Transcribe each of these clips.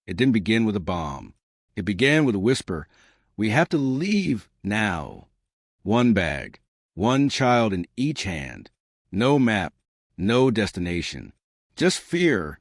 It didn't begin with a bomb. It began with a whisper. We have to leave now. One bag, one child in each hand. No map, no destination. Just fear,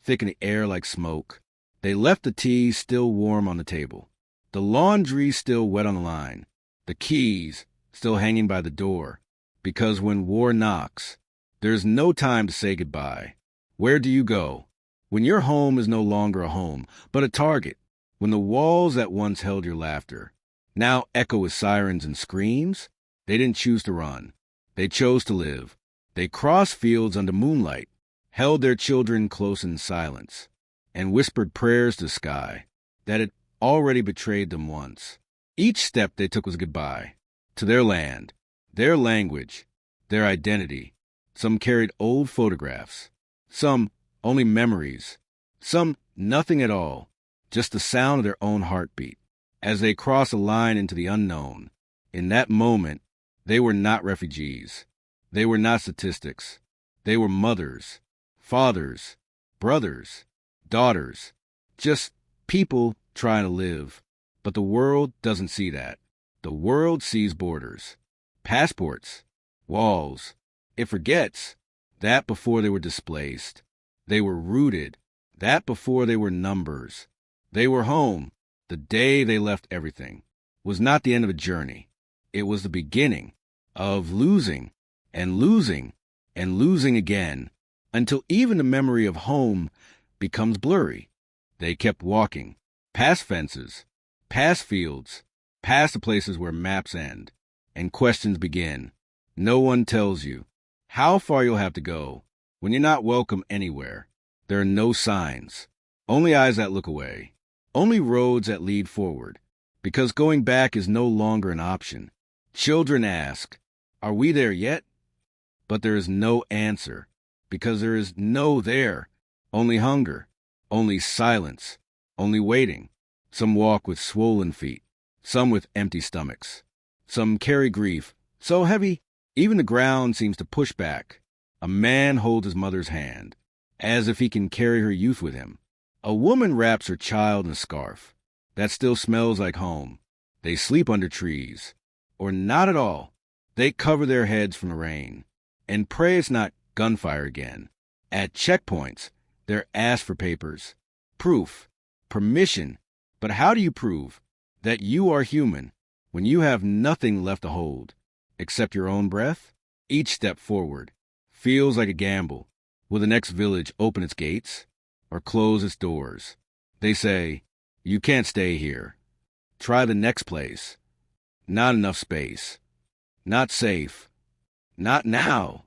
thick in the air like smoke. They left the tea still warm on the table. The laundry still wet on the line. The keys still hanging by the door. Because when war knocks, there's no time to say goodbye. Where do you go? When your home is no longer a home, but a target. When the walls that once held your laughter now echo with sirens and screams, they didn't choose to run. They chose to live. They crossed fields under moonlight, held their children close in silence, and whispered prayers to sky that had already betrayed them once. Each step they took was goodbye to their land, their language, their identity. Some carried old photographs, some only memories, some nothing at all, just the sound of their own heartbeat. As they crossed a line into the unknown, in that moment, they were not refugees. They were not statistics. They were mothers, fathers, brothers, daughters, just people trying to live. But the world doesn't see that. The world sees borders, passports, walls. It forgets that before they were displaced, they were rooted, that before they were numbers. They were home. The day they left everything was not the end of a journey. It was the beginning of losing and losing and losing again until even the memory of home becomes blurry. They kept walking, past fences, past fields, past the places where maps end, and questions begin. No one tells you how far you'll have to go when you're not welcome anywhere. There are no signs, only eyes that look away, only roads that lead forward, because going back is no longer an option. Children ask, are we there yet? But there is no answer, because there is no there, only hunger, only silence, only waiting. Some walk with swollen feet, some with empty stomachs. Some carry grief so heavy, even the ground seems to push back. A man holds his mother's hand, as if he can carry her youth with him. A woman wraps her child in a scarf that still smells like home. They sleep under trees, or not at all. They cover their heads from the rain and pray it's not gunfire again. At checkpoints, they're asked for papers, proof, permission. But how do you prove that you are human when you have nothing left to hold except your own breath? Each step forward feels like a gamble. Will the next village open its gates or close its doors? They say, you can't stay here. Try the next place. Not enough space. Not safe. Not now.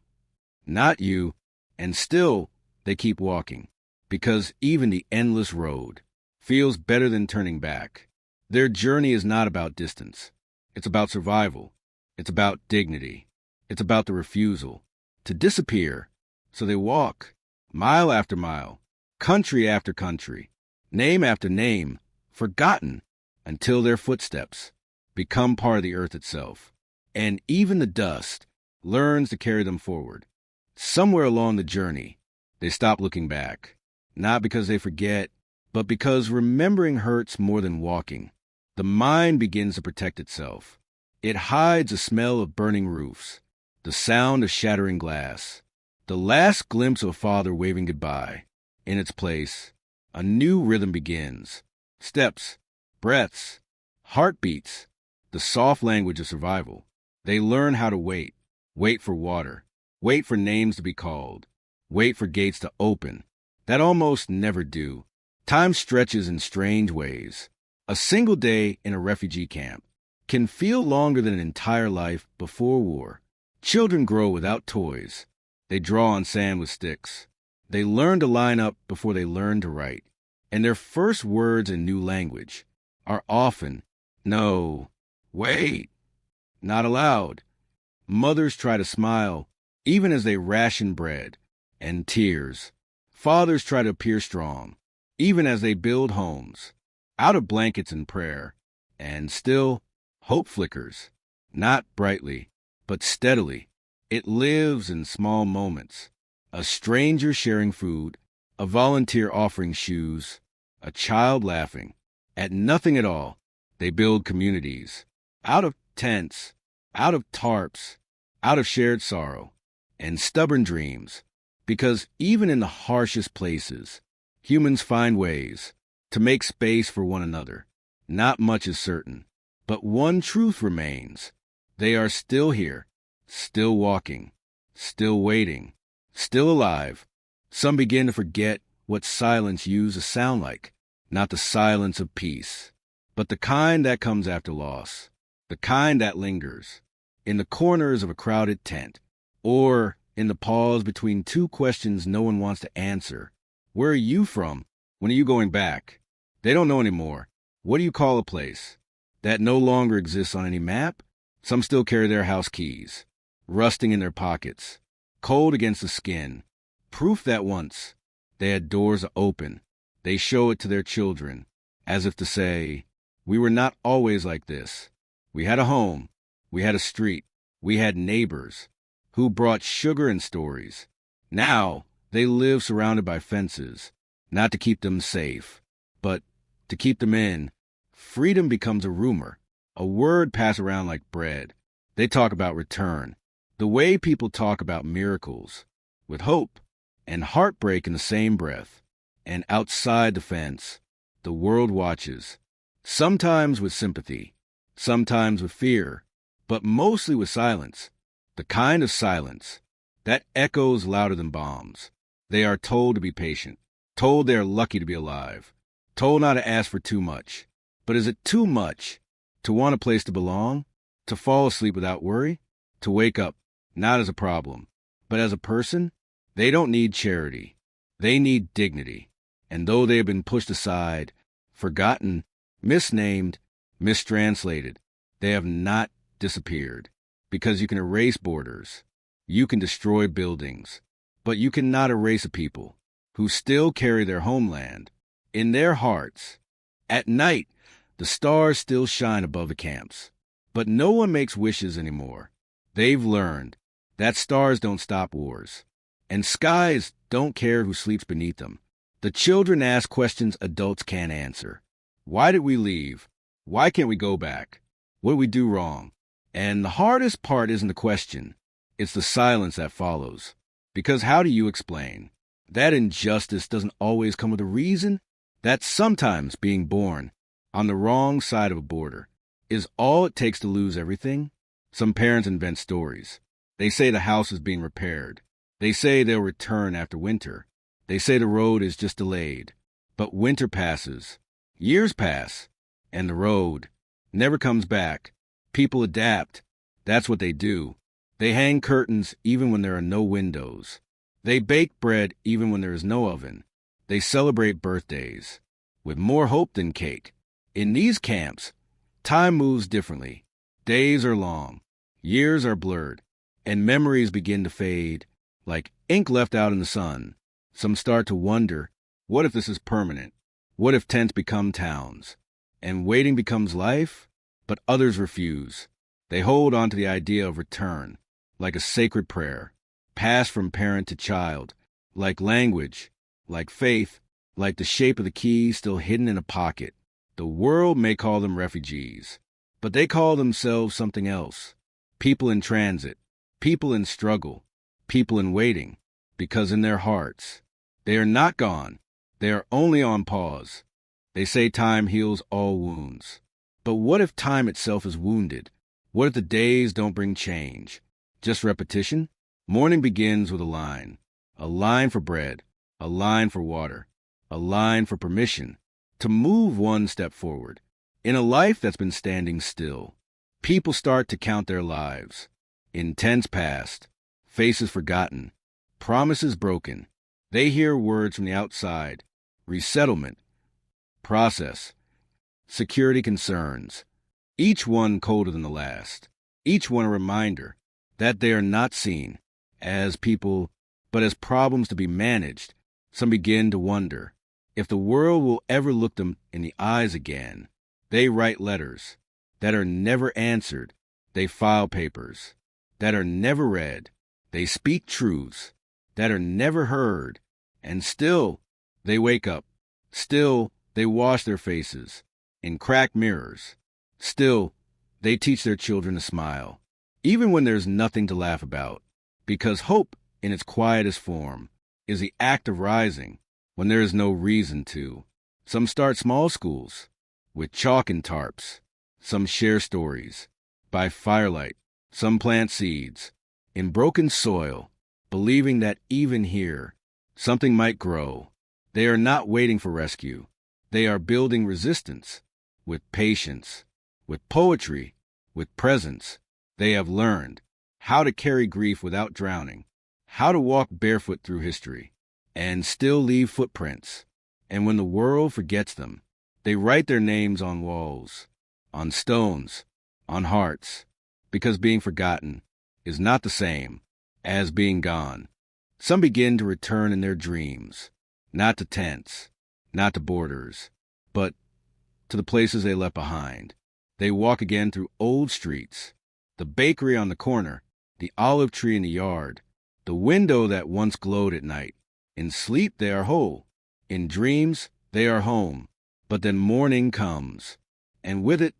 Not you. And still, they keep walking, because even the endless road feels better than turning back. Their journey is not about distance. It's about survival. It's about dignity. It's about the refusal to disappear. So they walk, mile after mile, country after country, name after name, forgotten, until their footsteps become part of the earth itself. And even the dust learns to carry them forward. Somewhere along the journey, they stop looking back, not because they forget, but because remembering hurts more than walking. The mind begins to protect itself. It hides the smell of burning roofs, the sound of shattering glass, the last glimpse of a father waving goodbye. In its place, a new rhythm begins. Steps, breaths, heartbeats, the soft language of survival. They learn how to wait. Wait for water. Wait for names to be called. Wait for gates to open that almost never do. Time stretches in strange ways. A single day in a refugee camp can feel longer than an entire life before war. Children grow without toys. They draw on sand with sticks. They learn to line up before they learn to write. And their first words in new language are often, no, wait, not allowed. Mothers try to smile, even as they ration bread, and tears. Fathers try to appear strong, even as they build homes, out of blankets and prayer. And still, hope flickers, not brightly, but steadily. It lives in small moments. A stranger sharing food, a volunteer offering shoes, a child laughing. At nothing at all, they build communities. Out of tents, out of tarps, out of shared sorrow, and stubborn dreams. Because even in the harshest places, humans find ways to make space for one another. Not much is certain, but one truth remains. They are still here, still walking, still waiting, still alive. Some begin to forget what silence used to sound like, not the silence of peace, but the kind that comes after loss, the kind that lingers, in the corners of a crowded tent, or in the pause between two questions no one wants to answer. Where are you from? When are you going back? They don't know anymore. What do you call a place that no longer exists on any map? Some still carry their house keys, rusting in their pockets, cold against the skin. Proof that once they had doors open. They show it to their children, as if to say, we were not always like this. We had a home. We had a street. We had neighbors who brought sugar and stories. Now they live surrounded by fences, not to keep them safe, but to keep them in. Freedom becomes a rumor, a word passed around like bread. They talk about return, the way people talk about miracles, with hope and heartbreak in the same breath. And outside the fence, the world watches, sometimes with sympathy, sometimes with fear, but mostly with silence, the kind of silence that echoes louder than bombs. They are told to be patient, told they are lucky to be alive, told not to ask for too much. But is it too much to want a place to belong, to fall asleep without worry, to wake up not as a problem, but as a person? They don't need charity. They need dignity. And though they have been pushed aside, forgotten, misnamed, mistranslated, they have not disappeared. Because you can erase borders, you can destroy buildings, but you cannot erase a people who still carry their homeland in their hearts. At night, the stars still shine above the camps, but no one makes wishes anymore. They've learned that stars don't stop wars, and skies don't care who sleeps beneath them. The children ask questions adults can't answer. Why did we leave? Why can't we go back? What did we do wrong? And the hardest part isn't the question. It's the silence that follows. Because how do you explain that injustice doesn't always come with a reason? That sometimes being born on the wrong side of a border is all it takes to lose everything? Some parents invent stories. They say the house is being repaired. They say they'll return after winter. They say the road is just delayed. But winter passes. Years pass. And the road never comes back. People adapt. That's what they do. They hang curtains even when there are no windows. They bake bread even when there is no oven. They celebrate birthdays with more hope than cake. In these camps, time moves differently. Days are long. Years are blurred. And memories begin to fade like ink left out in the sun. Some start to wonder, what if this is permanent? What if tents become towns? And waiting becomes life? But others refuse. They hold on to the idea of return, like a sacred prayer, passed from parent to child, like language, like faith, like the shape of the key still hidden in a pocket. The world may call them refugees, but they call themselves something else. People in transit, people in struggle, people in waiting, because in their hearts, they are not gone. They are only on pause. They say time heals all wounds. But what if time itself is wounded? What if the days don't bring change? Just repetition? Morning begins with a line for bread, a line for water, a line for permission to move one step forward. In a life that's been standing still, people start to count their lives. Intents past, faces forgotten, promises broken. They hear words from the outside, resettlement, process, security concerns, each one colder than the last, each one a reminder that they are not seen as people, but as problems to be managed. Some begin to wonder if the world will ever look them in the eyes again. They write letters that are never answered. They file papers that are never read. They speak truths that are never heard. And still, they wake up. Still, They wash their faces in cracked mirrors. Still, they teach their children to smile, even when there's nothing to laugh about, because hope, in its quietest form, is the act of rising when there is no reason to. Some start small schools with chalk and tarps. Some share stories by firelight. Some plant seeds in broken soil, believing that even here, something might grow. They are not waiting for rescue. They are building resistance with patience, with poetry, with presence. They have learned how to carry grief without drowning, how to walk barefoot through history, and still leave footprints. And when the world forgets them, they write their names on walls, on stones, on hearts, because being forgotten is not the same as being gone. Some begin to return in their dreams, not to tents, not to borders, but to the places they left behind. They walk again through old streets, the bakery on the corner, the olive tree in the yard, the window that once glowed at night. In sleep they are whole, in dreams they are home. But then morning comes, and with it,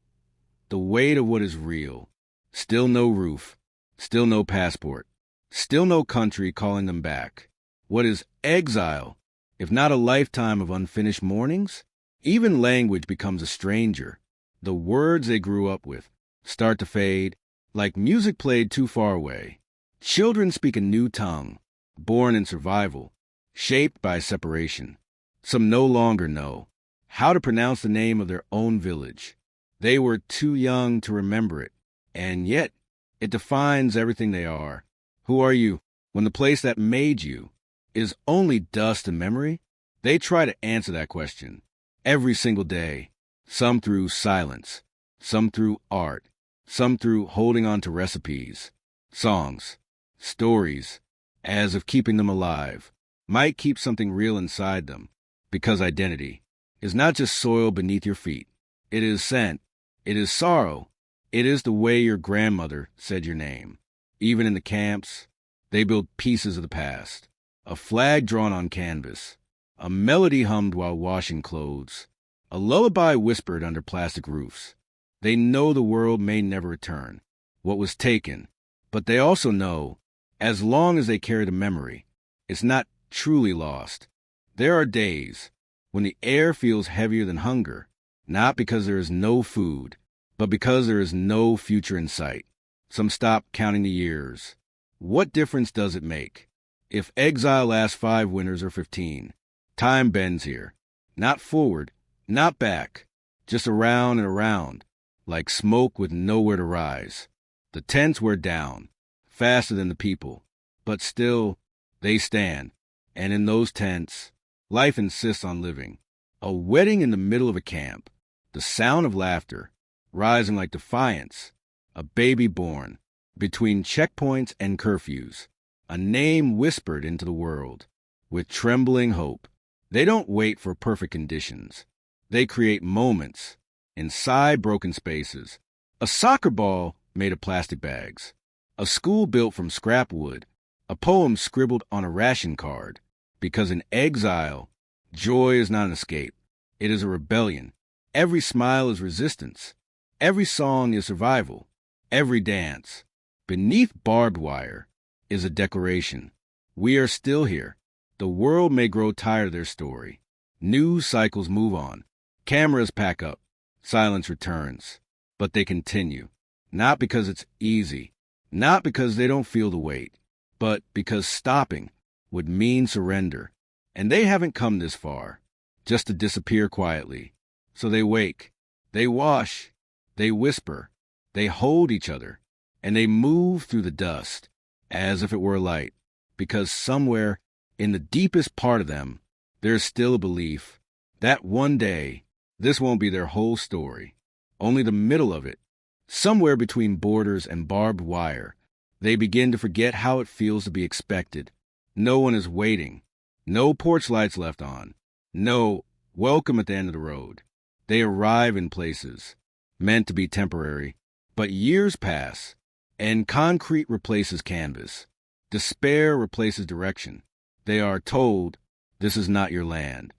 the weight of what is real. Still no roof, still no passport, still no country calling them back. What is exile, if not a lifetime of unfinished mornings? Even language becomes a stranger. The words they grew up with start to fade, like music played too far away. Children speak a new tongue, born in survival, shaped by separation. Some no longer know how to pronounce the name of their own village. They were too young to remember it, and yet it defines everything they are. Who are you when the place that made you is only dust and memory? They try to answer that question every single day, some through silence, some through art, some through holding on to recipes, songs, stories, as if keeping them alive might keep something real inside them, because identity is not just soil beneath your feet. It is scent. It is sorrow. It is the way your grandmother said your name. Even in the camps, they build pieces of the past. A flag drawn on canvas. A melody hummed while washing clothes. A lullaby whispered under plastic roofs. They know the world may never return what was taken, but they also know, as long as they carry the memory, it's not truly lost. There are days when the air feels heavier than hunger, not because there is no food, but because there is no future in sight. Some stop counting the years. What difference does it make if exile lasts 5 winters or 15? Time bends here, not forward, not back, just around and around, like smoke with nowhere to rise. The tents wear down, faster than the people, but still they stand. And in those tents, life insists on living. A wedding in the middle of a camp, the sound of laughter, rising like defiance, a baby born between checkpoints and curfews, a name whispered into the world with trembling hope. They don't wait for perfect conditions. They create moments inside broken spaces. A soccer ball made of plastic bags, a school built from scrap wood, a poem scribbled on a ration card. Because in exile, joy is not an escape. It is a rebellion. Every smile is resistance. Every song is survival. Every dance, beneath barbed wire, is a declaration. We are still here. The world may grow tired of their story. News cycles move on. Cameras pack up. Silence returns. But they continue. Not because it's easy. Not because they don't feel the weight. But because stopping would mean surrender. And they haven't come this far just to disappear quietly. So they wake. They wash. They whisper. They hold each other. And they move through the dust as if it were a light. Because somewhere in the deepest part of them, there's still a belief that one day this won't be their whole story, only the middle of it. Somewhere between borders and barbed wire, they begin to forget how it feels to be expected. No one is waiting. No porch lights left on. No welcome at the end of the road. They arrive in places meant to be temporary, but years pass, and concrete replaces canvas. Despair replaces direction. They are told, this is not your land.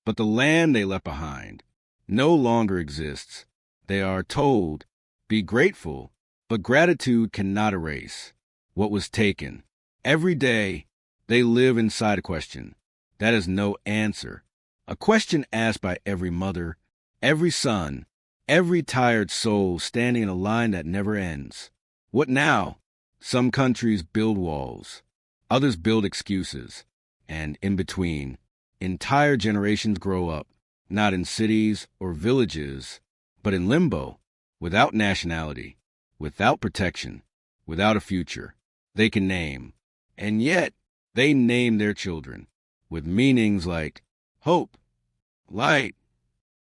But the land they left behind no longer exists. They are told, be grateful, but gratitude cannot erase what was taken. Every day, they live inside a question that has no answer. A question asked by every mother, every son, every tired soul standing in a line that never ends. What now? Some countries build walls, others build excuses, and in between, entire generations grow up, not in cities or villages, but in limbo, without nationality, without protection, without a future they can name. And yet, they name their children with meanings like hope, light,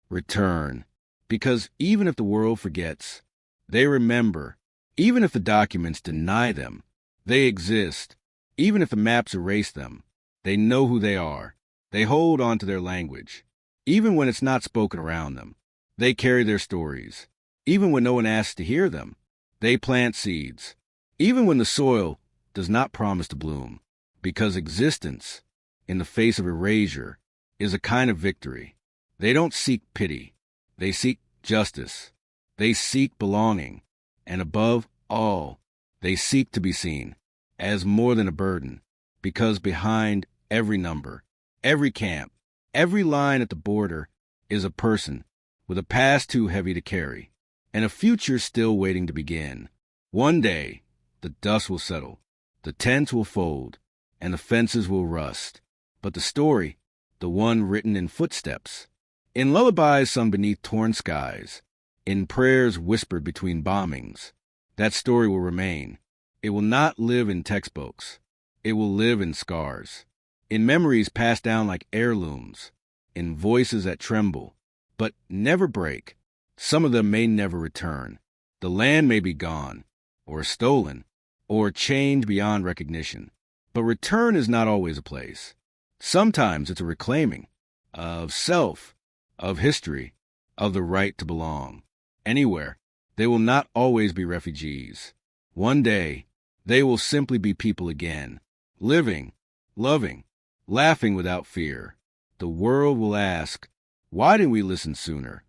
return. Because even if the world forgets, they remember. Even if the documents deny them, they exist. Even if the maps erase them, they know who they are. They hold on to their language. Even when it's not spoken around them, they carry their stories. Even when no one asks to hear them, they plant seeds. Even when the soil does not promise to bloom, because existence, in the face of erasure, is a kind of victory. They don't seek pity. They seek justice. They seek belonging. And above all, they seek to be seen as more than a burden, because behind every number, every camp, every line at the border is a person with a past too heavy to carry and a future still waiting to begin. One day, the dust will settle, the tents will fold, and the fences will rust. But the story, the one written in footsteps, in lullabies sung beneath torn skies, in prayers whispered between bombings, that story will remain. It will not live in textbooks. It will live in scars, in memories passed down like heirlooms, in voices that tremble, but never break. Some of them may never return. The land may be gone, or stolen, or changed beyond recognition. But return is not always a place. Sometimes it's a reclaiming of self, of history, of the right to belong. Anywhere, they will not always be refugees. One day, they will simply be people again, living, loving, laughing without fear. The world will ask, why didn't we listen sooner?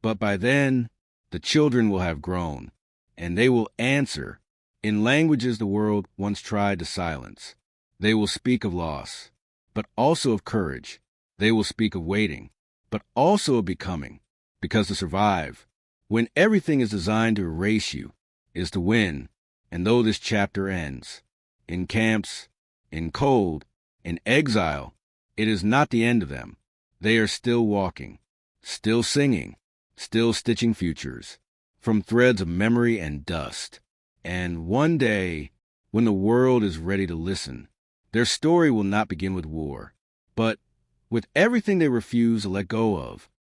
But by then, the children will have grown, and they will answer in languages the world once tried to silence. They will speak of loss, but also of courage. They will speak of waiting, but also of becoming, because to survive, when everything is designed to erase you, is to win. And though this chapter ends, in camps, in cold, in exile, it is not the end of them. They are still walking, still singing, still stitching futures, from threads of memory and dust. And one day, when the world is ready to listen, their story will not begin with war, but with everything they refuse to let go of,